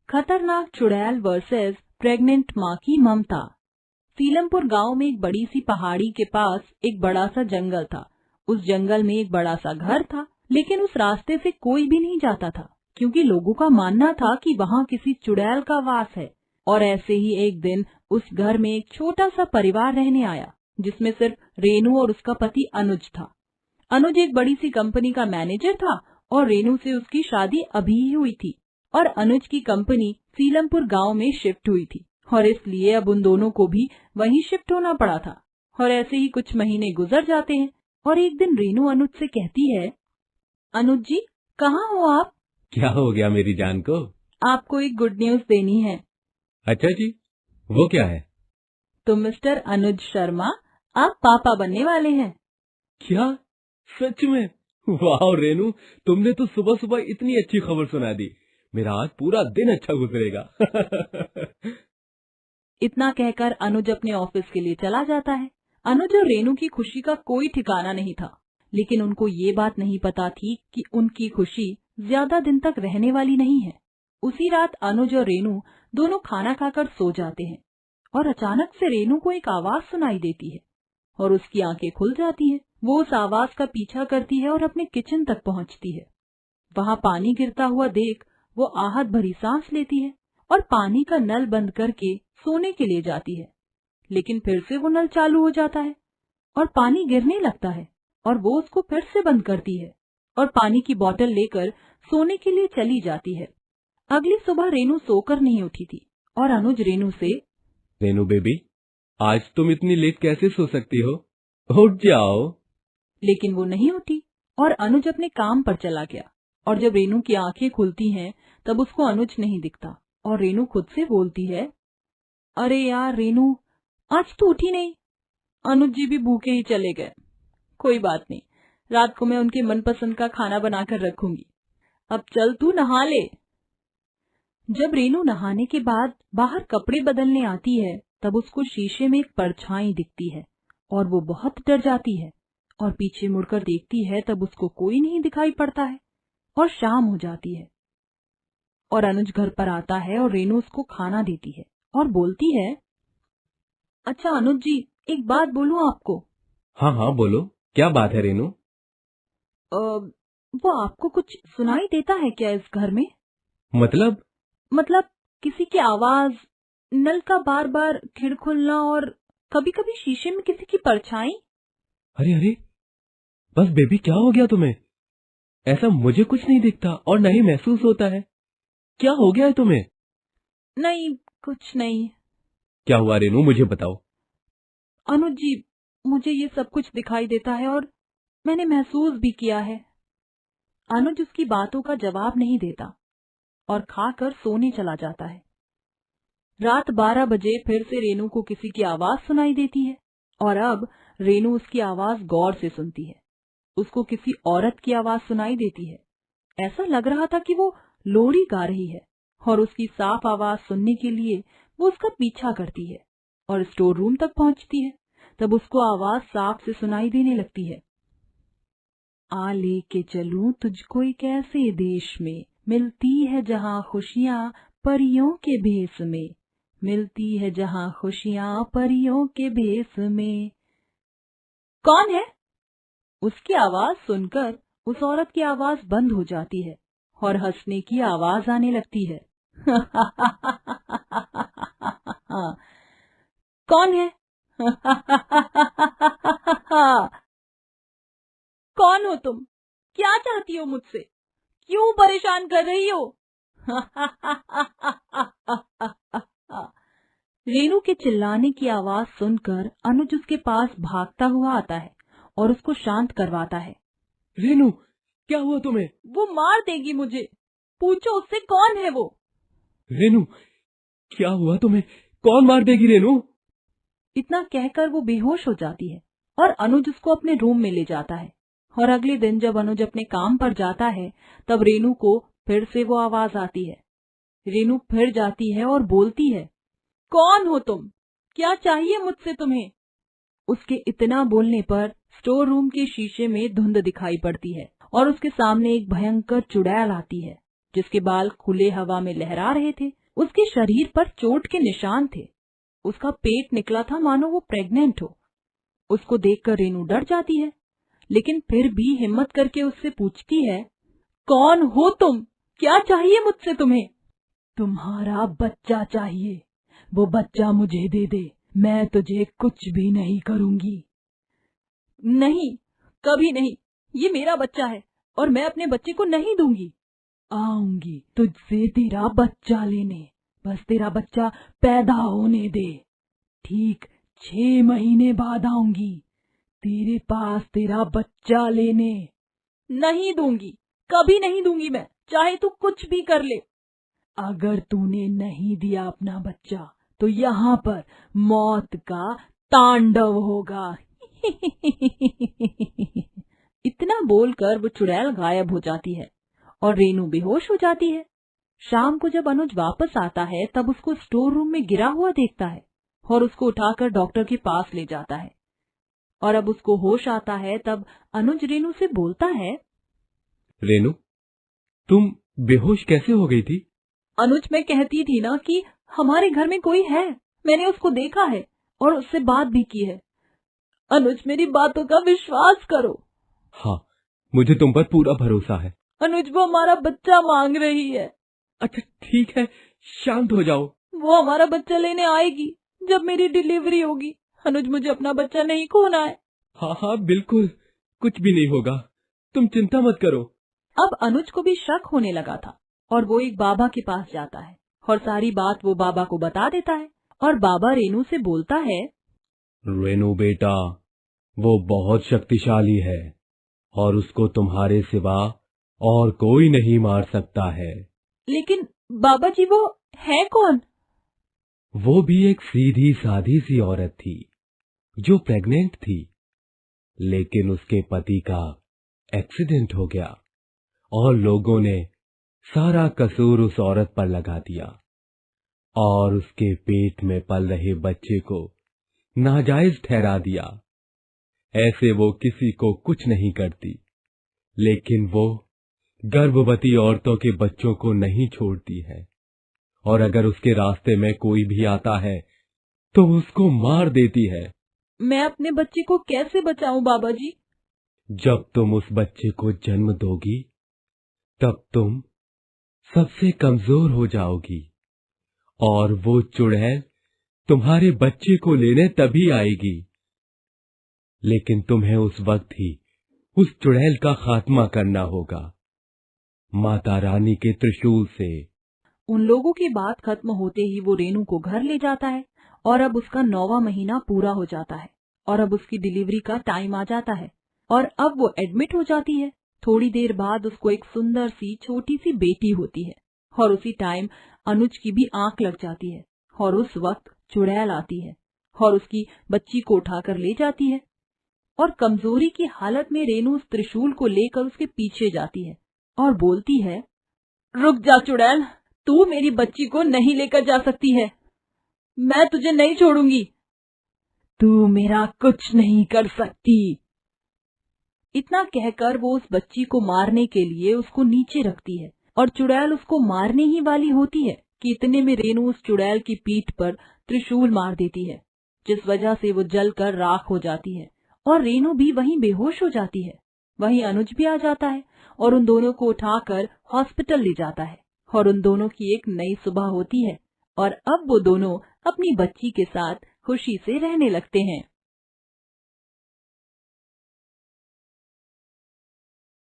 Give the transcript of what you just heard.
खतरनाक चुड़ैल versus pregnant माँ की ममता। सीलमपुर गांव में एक बड़ी सी पहाड़ी के पास एक बड़ा सा जंगल था। उस जंगल में एक बड़ा सा घर था, लेकिन उस रास्ते से कोई भी नहीं जाता था क्योंकि लोगों का मानना था कि वहाँ किसी चुड़ैल का वास है। और ऐसे ही एक दिन उस घर में एक छोटा सा परिवार रहने आया, जिसमें सिर्फ रेनू और उसका पति अनुज था। अनुज एक बड़ी सी कंपनी का मैनेजर था और रेनू से उसकी शादी अभी ही हुई थी और अनुज की कंपनी सीलमपुर गांव में शिफ्ट हुई थी और इसलिए अब उन दोनों को भी वहीं शिफ्ट होना पड़ा था। और ऐसे ही कुछ महीने गुजर जाते हैं और एक दिन रेनू अनुज से कहती है, अनुज जी, कहाँ हो आप? क्या हो गया मेरी जान को? आपको एक गुड न्यूज देनी है। अच्छा जी, वो क्या है? तो मिस्टर अनुज शर्मा, आप पापा बनने वाले हैं। क्या? सच में? वाह रेनू, तुमने तो सुबह सुबह इतनी अच्छी खबर सुना दी। मेरा आज पूरा दिन अच्छा गुजरेगा। इतना कहकर अनुज अपने ऑफिस के लिए चला जाता है। अनुज और रेनू की खुशी का कोई ठिकाना नहीं था, लेकिन उनको ये बात नहीं पता थी कि उनकी खुशी ज्यादा दिन तक रहने वाली नहीं है। उसी रात अनुज और रेनू दोनों खाना खाकर सो जाते हैं और अचानक से रेनू को एक आवाज सुनाई देती है और उसकी आंखें खुल जाती हैं। वो उस आवाज का पीछा करती है और अपने किचन तक पहुंचती है। वहाँ पानी गिरता हुआ देख वो आहत भरी सांस लेती है और पानी का नल बंद करके सोने के लिए जाती है, लेकिन फिर से वो नल चालू हो जाता है और पानी गिरने लगता है और वो उसको फिर से बंद करती है और पानी की बोतल लेकर सोने के लिए चली जाती है। अगली सुबह रेनू सोकर नहीं उठी थी और अनुज रेनू से, रेनू बेबी, आज तुम इतनी लेट कैसे सो सकती हो? उठ जाओ। लेकिन वो नहीं उठी और अनुज अपने काम पर चला गया। और जब रेनू की आंखें खुलती हैं तब उसको अनुज नहीं दिखता और रेनू खुद से बोलती है, अरे यार रेनू, आज तो उठी नहीं। अनुज जी भी भूखे ही चले गए। कोई बात नहीं, रात को मैं उनके मनपसंद का खाना बनाकर रखूंगी। अब चल तू नहा ले। जब रेनू नहाने के बाद बाहर कपड़े बदलने आती है तब उसको शीशे में एक परछाई दिखती है और वो बहुत डर जाती है और पीछे मुड़कर देखती है तब उसको कोई नहीं दिखाई पड़ता है और शाम हो जाती है। और अनुज घर पर आता है और रेनू उसको खाना देती है और बोलती है, अच्छा अनुज जी, एक बात बोलूं आपको? हाँ हाँ बोलो, क्या बात है रेनू? वो आपको कुछ सुनाई देता है क्या इस घर में? मतलब किसी की आवाज, नल का बार बार खिड़ खुलना और कभी कभी शीशे में किसी की परछाई। अरे अरे, बस बेबी क्या हो गया तुम्हें? ऐसा मुझे कुछ नहीं दिखता और नहीं महसूस होता है। क्या हो गया है तुम्हें? नहीं, कुछ नहीं। क्या हुआ रेनू, मुझे बताओ। अनुज जी, मुझे ये सब कुछ दिखाई देता है और मैंने महसूस भी किया है। अनुज उसकी बातों का जवाब नहीं देता और खाकर सोने चला जाता है। रात 12 बजे फिर से रेनू को किसी की आवाज सुनाई देती है और अब रेनू उसकी आवाज गौर से सुनती है। उसको किसी औरत की आवाज सुनाई देती है। ऐसा लग रहा था कि वो लोरी गा रही है और उसकी साफ आवाज सुनने के लिए वो उसका पीछा करती है और स्टोर रूम तक पहुंचती है। तब उसको आवाज साफ से सुनाई देने लगती है, आ लेके चलूं तुझको एक ऐसे देश में, मिलती है जहाँ खुशियाँ परियों के भेस में, मिलती है जहाँ खुशियाँ परियों के भेस में। कौन है? उसकी आवाज सुनकर उस औरत की आवाज बंद हो जाती है और हंसने की आवाज आने लगती है। कौन है? कौन हो तुम? क्या चाहती हो मुझसे? क्यों परेशान कर रही हो? रेनू के चिल्लाने की आवाज सुनकर अनुज उसके पास भागता हुआ आता है और उसको शांत करवाता है। रेनू, क्या हुआ तुम्हें? वो मार देगी मुझे, पूछो उससे कौन है वो। रेनू, क्या हुआ तुम्हें? कौन मार देगी रेनू? इतना कहकर वो बेहोश हो जाती है और अनुज उसको अपने रूम में ले जाता है। और अगले दिन जब अनुज अपने काम पर जाता है तब रेनू को फिर से वो आवाज आती है। रेनू फिर जाती है और बोलती है, कौन हो तुम? क्या चाहिए मुझसे तुम्हें? उसके इतना बोलने पर स्टोर रूम के शीशे में धुंध दिखाई पड़ती है और उसके सामने एक भयंकर चुड़ैल आती है जिसके बाल खुले हवा में लहरा रहे थे। उसके शरीर पर चोट के निशान थे। उसका पेट निकला था मानो वो प्रेग्नेंट हो। उसको देखकर रेनू डर जाती है, लेकिन फिर भी हिम्मत करके उससे पूछती है, कौन हो तुम? क्या चाहिए मुझसे तुम्हें? तुम्हारा बच्चा चाहिए। वो बच्चा मुझे दे दे, मैं तुझे कुछ भी नहीं करूंगी। नहीं, कभी नहीं। ये मेरा बच्चा है और मैं अपने बच्चे को नहीं दूंगी। आऊंगी तुझसे तेरा बच्चा लेने, बस तेरा बच्चा पैदा होने दे। ठीक 6 महीने बाद आऊंगी तेरे पास तेरा बच्चा लेने। नहीं दूंगी, कभी नहीं दूंगी मैं, चाहे तू कुछ भी कर ले। अगर तूने नहीं दिया अपना बच्चा तो यहाँ पर मौत का तांडव होगा। इतना बोलकर वो चुड़ैल गायब हो जाती है और रेनू बेहोश हो जाती है। शाम को जब अनुज वापस आता है तब उसको स्टोर रूम में गिरा हुआ देखता है और उसको उठाकर डॉक्टर के पास ले जाता है। और अब उसको होश आता है तब अनुज रेनू से बोलता है, रेनू, तुम बेहोश कैसे हो गई थी? अनुज, मैं कहती थी ना कि हमारे घर में कोई है। मैंने उसको देखा है और उससे बात भी की है। अनुज, मेरी बातों का विश्वास करो। हाँ, मुझे तुम पर पूरा भरोसा है। अनुज, वो हमारा बच्चा मांग रही है। अच्छा ठीक है, शांत हो जाओ। वो हमारा बच्चा लेने आएगी जब मेरी डिलीवरी होगी। अनुज, मुझे अपना बच्चा नहीं खोना है। हाँ हाँ बिल्कुल, कुछ भी नहीं होगा, तुम चिंता मत करो। अब अनुज को भी शक होने लगा था और वो एक बाबा के पास जाता है और सारी बात वो बाबा को बता देता है। और बाबा रेनू से बोलता है, रेनू बेटा, वो बहुत शक्तिशाली है और उसको तुम्हारे सिवा और कोई नहीं मार सकता है। लेकिन बाबा जी, वो है कौन? वो भी एक सीधी सादी सी औरत थी जो प्रेग्नेंट थी, लेकिन उसके पति का एक्सीडेंट हो गया और लोगों ने सारा कसूर उस औरत पर लगा दिया और उसके पेट में पल रहे बच्चे को नाजायज ठहरा दिया। ऐसे वो किसी को कुछ नहीं करती, लेकिन वो गर्भवती औरतों के बच्चों को नहीं छोड़ती है और अगर उसके रास्ते में कोई भी आता है तो उसको मार देती है। मैं अपने बच्चे को कैसे बचाऊं बाबा जी? जब तुम उस बच्चे को जन्म दोगी तब तुम सबसे कमजोर हो जाओगी और वो चुड़ैल तुम्हारे बच्चे को लेने तभी आएगी, लेकिन तुम्हें उस वक्त ही उस चुड़ैल का खात्मा करना होगा, माता रानी के त्रिशूल से। उन लोगों की बात खत्म होते ही वो रेनू को घर ले जाता है और अब उसका 9वां महीना पूरा हो जाता है और अब उसकी डिलीवरी का टाइम आ जाता है और अब वो एडमिट हो जाती है। थोड़ी देर बाद उसको एक सुंदर सी छोटी सी बेटी होती है और उसी टाइम अनुज की भी आंख लग जाती है और उस वक्त चुड़ैल आती है और उसकी बच्ची को उठाकर ले जाती है और कमजोरी की हालत में रेनू उस त्रिशूल को लेकर उसके पीछे जाती है और बोलती है, रुक जा चुड़ैल, तू मेरी बच्ची को नहीं लेकर जा सकती है। मैं तुझे नहीं छोड़ूंगी। तू मेरा कुछ नहीं कर सकती। इतना कहकर वो उस बच्ची को मारने के लिए उसको नीचे रखती है और चुड़ैल उसको मारने ही वाली होती है कि इतने में रेनू उस चुड़ैल की पीठ पर त्रिशूल मार देती है, जिस वजह से वो जलकर राख हो जाती है और रेनू भी वहीं बेहोश हो जाती है। वहीं अनुज भी आ जाता है और उन दोनों को उठाकर हॉस्पिटल ले जाता है और उन दोनों की एक नई सुबह होती है और अब वो दोनों अपनी बच्ची के साथ खुशी से रहने लगते हैं।